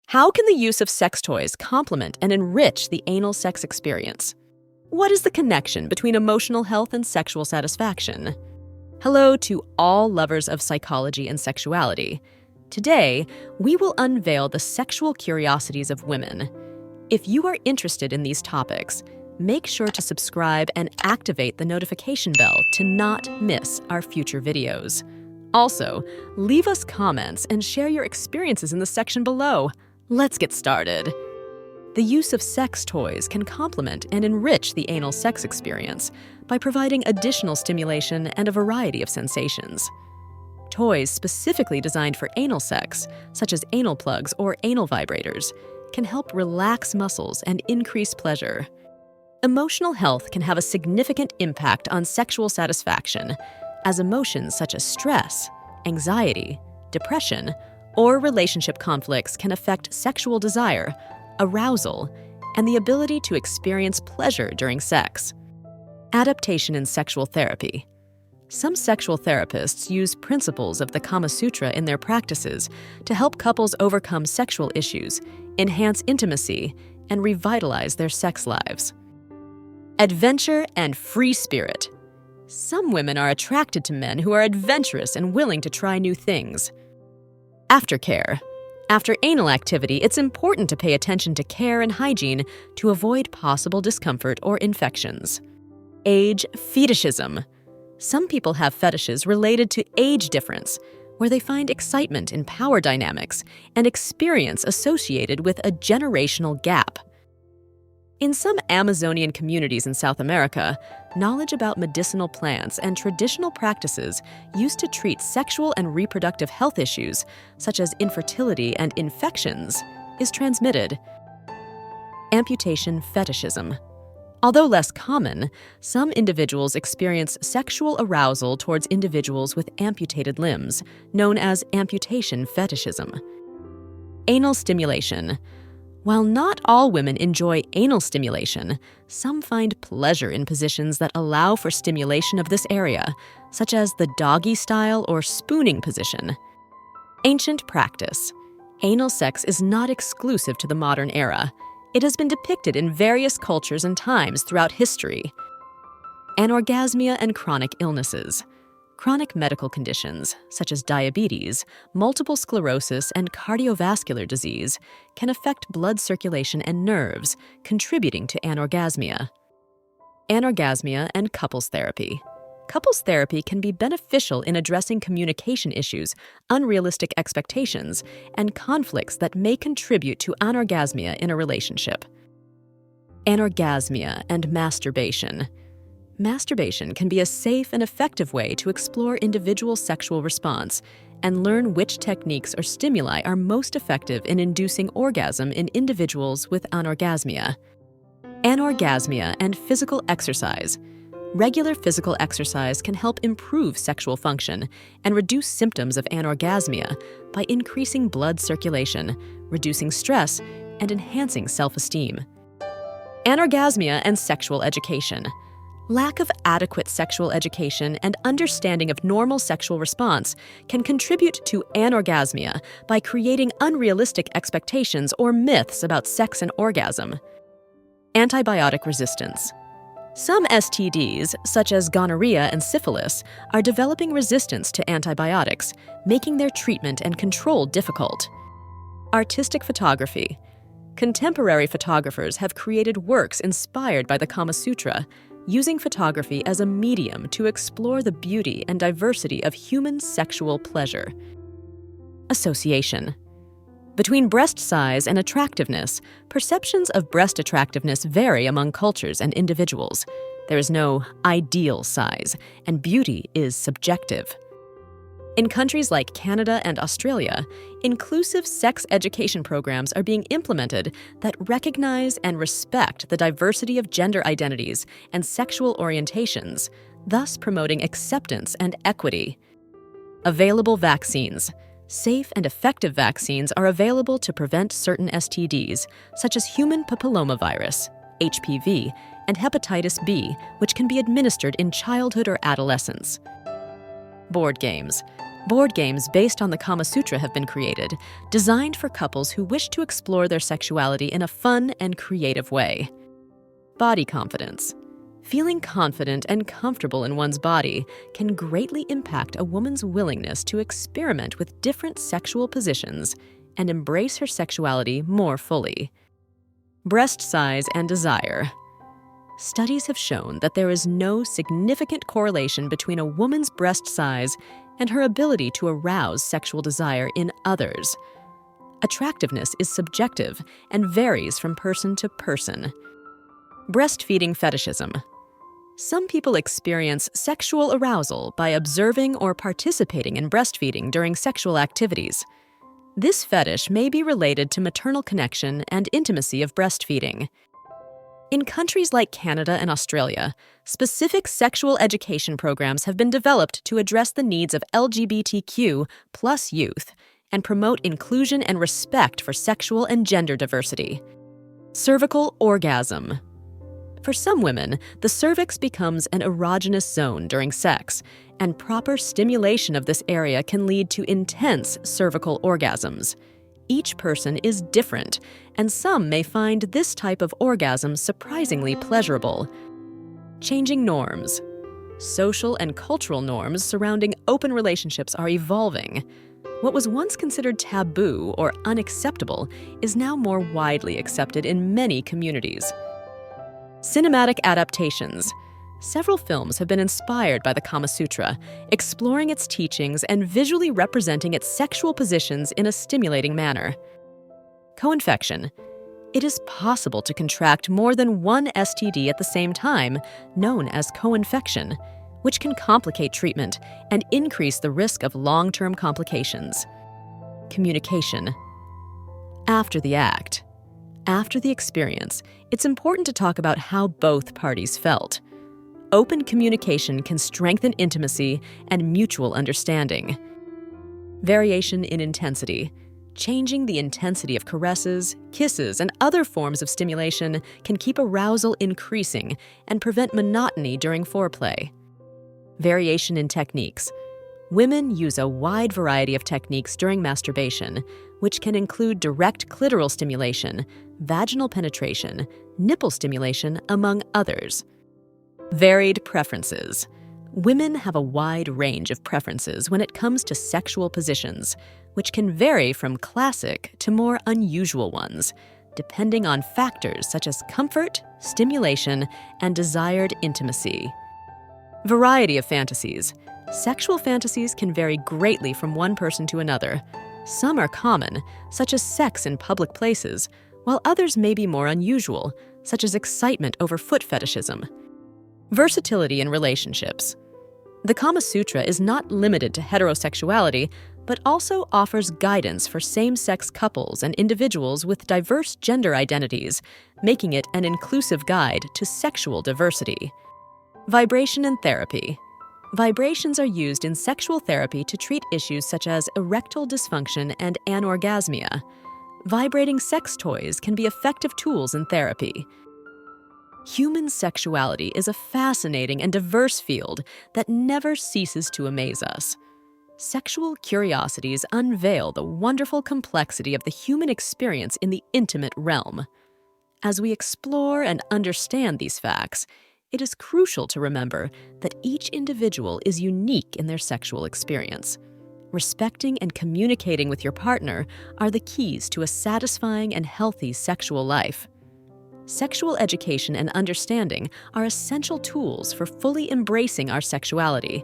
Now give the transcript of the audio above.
How can the use of sex toys complement and enrich the anal sex experience? What is the connection between emotional health and sexual satisfaction? Hello to all lovers of psychology and sexuality. Today, we will unveil the sexual curiosities of women. If you are interested in these topics, make sure to subscribe and activate the notification bell to not miss our future videos. Also, leave us comments and share your experiences in the section below. Let's get started. The use of sex toys can complement and enrich the anal sex experience by providing additional stimulation and a variety of sensations. Toys specifically designed for anal sex, such as anal plugs or anal vibrators, can help relax muscles and increase pleasure. Emotional health can have a significant impact on sexual satisfaction, as emotions such as stress, anxiety, depression, or relationship conflicts can affect sexual desire, arousal, and the ability to experience pleasure during sex. Adaptation in sexual therapy. Some sexual therapists use principles of the Kama Sutra in their practices to help couples overcome sexual issues, enhance intimacy, and revitalize their sex lives. Adventure and free spirit. Some women are attracted to men who are adventurous and willing to try new things. Aftercare. After anal activity, it's important to pay attention to care and hygiene to avoid possible discomfort or infections. Age fetishism. Some people have fetishes related to age difference, where they find excitement in power dynamics and experience associated with a generational gap. In some Amazonian communities in South America, knowledge about medicinal plants and traditional practices used to treat sexual and reproductive health issues, such as infertility and infections, is transmitted. Amputation fetishism. Although less common, some individuals experience sexual arousal towards individuals with amputated limbs, known as amputation fetishism. Anal stimulation. While not all women enjoy anal stimulation, some find pleasure in positions that allow for stimulation of this area, such as the doggy style or spooning position. Ancient practice. Anal sex is not exclusive to the modern era. It has been depicted in various cultures and times throughout history. Anorgasmia and chronic illnesses. Chronic medical conditions, such as diabetes, multiple sclerosis, and cardiovascular disease, can affect blood circulation and nerves, contributing to anorgasmia. Anorgasmia and couples therapy. Couples therapy can be beneficial in addressing communication issues, unrealistic expectations, and conflicts that may contribute to anorgasmia in a relationship. Anorgasmia and masturbation. Masturbation can be a safe and effective way to explore individual sexual response and learn which techniques or stimuli are most effective in inducing orgasm in individuals with anorgasmia. Anorgasmia and physical exercise. Regular physical exercise can help improve sexual function and reduce symptoms of anorgasmia by increasing blood circulation, reducing stress, and enhancing self-esteem. Anorgasmia and sexual education. Lack of adequate sexual education and understanding of normal sexual response can contribute to anorgasmia by creating unrealistic expectations or myths about sex and orgasm. Antibiotic resistance. Some STDs, such as gonorrhea and syphilis, are developing resistance to antibiotics, making their treatment and control difficult. Artistic photography. Contemporary photographers have created works inspired by the Kama Sutra, using photography as a medium to explore the beauty and diversity of human sexual pleasure. Association. Between breast size and attractiveness, perceptions of breast attractiveness vary among cultures and individuals. There is no ideal size, and beauty is subjective. In countries like Canada and Australia, inclusive sex education programs are being implemented that recognize and respect the diversity of gender identities and sexual orientations, thus promoting acceptance and equity. Available vaccines. Safe and effective vaccines are available to prevent certain STDs, such as human papillomavirus, HPV, and hepatitis B, which can be administered in childhood or adolescence. Board games. Board games based on the Kama Sutra have been created, designed for couples who wish to explore their sexuality in a fun and creative way. Body confidence. Feeling confident and comfortable in one's body can greatly impact a woman's willingness to experiment with different sexual positions and embrace her sexuality more fully. Breast size and desire. Studies have shown that there is no significant correlation between a woman's breast size and her ability to arouse sexual desire in others. Attractiveness is subjective and varies from person to person. Breastfeeding fetishism. Some people experience sexual arousal by observing or participating in breastfeeding during sexual activities. This fetish may be related to maternal connection and intimacy of breastfeeding. In countries like Canada and Australia, specific sexual education programs have been developed to address the needs of LGBTQ+ youth and promote inclusion and respect for sexual and gender diversity. Cervical orgasm. For some women, the cervix becomes an erogenous zone during sex, and proper stimulation of this area can lead to intense cervical orgasms. Each person is different, and some may find this type of orgasm surprisingly pleasurable. Changing norms. Social and cultural norms surrounding open relationships are evolving. What was once considered taboo or unacceptable is now more widely accepted in many communities. Cinematic adaptations. Several films have been inspired by the Kama Sutra, exploring its teachings and visually representing its sexual positions in a stimulating manner. Co-infection. It is possible to contract more than one STD at the same time, known as co-infection, which can complicate treatment and increase the risk of long-term complications. Communication. After the act. After the experience, it's important to talk about how both parties felt. Open communication can strengthen intimacy and mutual understanding. Variation in intensity. Changing the intensity of caresses, kisses, and other forms of stimulation can keep arousal increasing and prevent monotony during foreplay. Variation in techniques. Women use a wide variety of techniques during masturbation, which can include direct clitoral stimulation, vaginal penetration, nipple stimulation, among others. Varied preferences. Women have a wide range of preferences when it comes to sexual positions, which can vary from classic to more unusual ones, depending on factors such as comfort, stimulation, and desired intimacy. Variety of fantasies. Sexual fantasies can vary greatly from one person to another. Some are common, such as sex in public places, while others may be more unusual, such as excitement over foot fetishism. Versatility in relationships. The Kama Sutra is not limited to heterosexuality, but also offers guidance for same-sex couples and individuals with diverse gender identities, making it an inclusive guide to sexual diversity. Vibration and therapy. Vibrations are used in sexual therapy to treat issues such as erectile dysfunction and anorgasmia. Vibrating sex toys can be effective tools in therapy. Human sexuality is a fascinating and diverse field that never ceases to amaze us. Sexual curiosities unveil the wonderful complexity of the human experience in the intimate realm. As we explore and understand these facts, it is crucial to remember that each individual is unique in their sexual experience. Respecting and communicating with your partner are the keys to a satisfying and healthy sexual life. Sexual education and understanding are essential tools for fully embracing our sexuality,